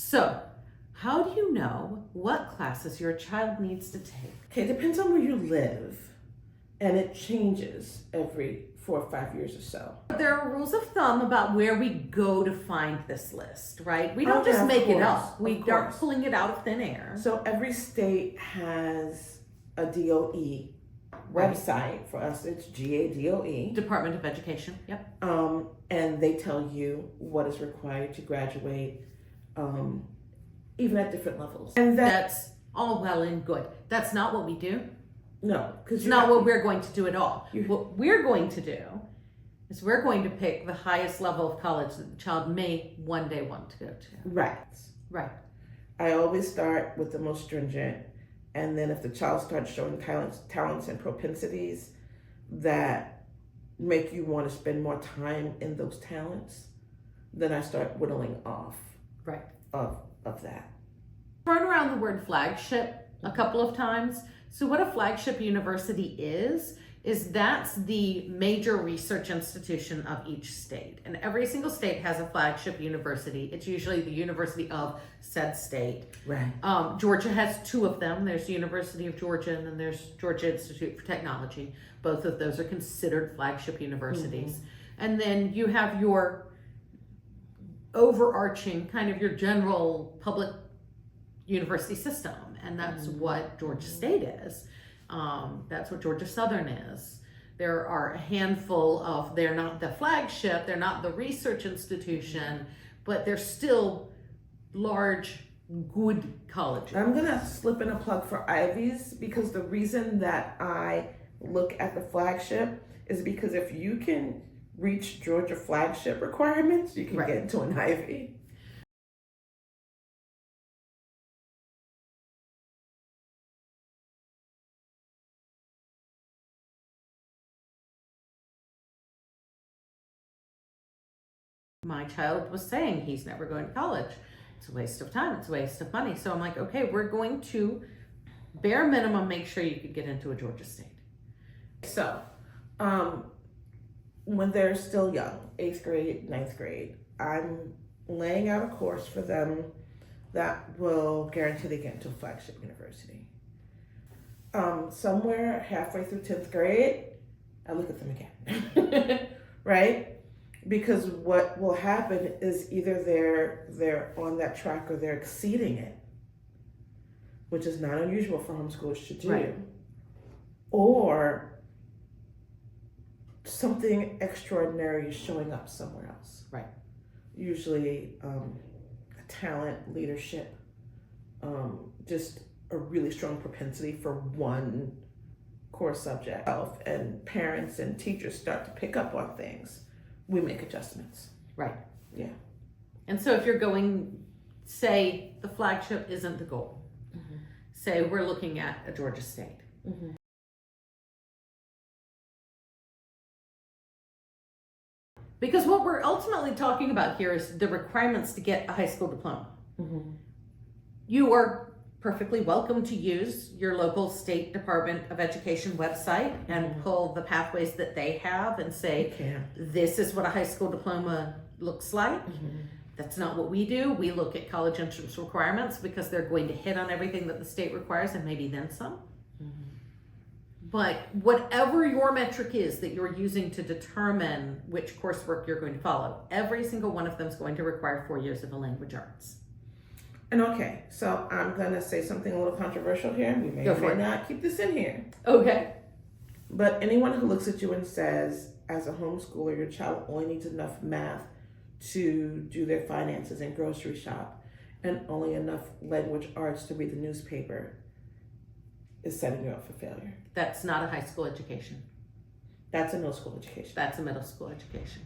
So, how do you know what classes your child needs to take? Okay, it depends on where you live, and it changes every 4 or 5 years or so. There are rules of thumb about where we go to find this list, right? We don't Oh, just yeah, of make it course, up. We of aren't course. pulling it out of thin air. So every state has a DOE website. For us, it's GADOE. Department of Education, yep. And they tell you what is required to graduate, even at different levels. And That's all well and good. That's not what we do. no, because It's not what we're going to do at all. What we're going to do is we're going to pick the highest level of college that the child may one day want to go to. Right. Right. I always start with the most stringent, and then if the child starts showing talents and propensities that make you want to spend more time in those talents, then I start whittling off Right. of that. Thrown around the word flagship a couple of times. So what a flagship university is that's the major research institution of each state. And every single state has a flagship university. It's usually the university of said state. Right. Georgia has 2 of them. There's the University of Georgia and then there's Georgia Institute for Technology. Both of those are considered flagship universities. Mm-hmm. And then you have your overarching kind of your general public university system, and that's what Georgia State is. That's what Georgia Southern is. There are a handful of, they're not the flagship, they're not the research institution, but they're still large, good colleges. I'm gonna slip in a plug for Ivies, because the reason that I look at the flagship is because if you can reach Georgia flagship requirements, you can Right. get into an Ivy. My child was saying he's never going to college. It's a waste of time, it's a waste of money. So I'm like, okay, we're going to bare minimum make sure you could get into a Georgia State. So, when they're still young, 8th grade, 9th grade, I'm laying out a course for them that will guarantee they get into a flagship university. Somewhere halfway through 10th grade, I look at them again, right? Because what will happen is either they're on that track or they're exceeding it, which is not unusual for homeschoolers to do, Right. or something extraordinary is showing up somewhere else. Right. Usually a talent, leadership, just a really strong propensity for one core subject. And parents and teachers start to pick up on things. We make adjustments. Right. Yeah. And so if you're going, say the flagship isn't the goal. Mm-hmm. Say we're looking at a Georgia State. Mm-hmm. Because what we're ultimately talking about here is the requirements to get a high school diploma. Mm-hmm. You are perfectly welcome to use your local state Department of Education website and pull the pathways that they have and say, this is what a high school diploma looks like. Mm-hmm. That's not what we do. We look at college entrance requirements because they're going to hit on everything that the state requires and maybe then some. Mm-hmm. But whatever your metric is that you're using to determine which coursework you're going to follow, every single one of them is going to require 4 years of the language arts. And okay, so I'm gonna say something a little controversial here. We may Go or for may it. not keep this in here. Okay. But anyone who looks at you and says, as a homeschooler, your child only needs enough math to do their finances and grocery shop, and only enough language arts to read the newspaper, is setting you up for failure. That's not a high school education. That's a middle school education. That's a middle school education.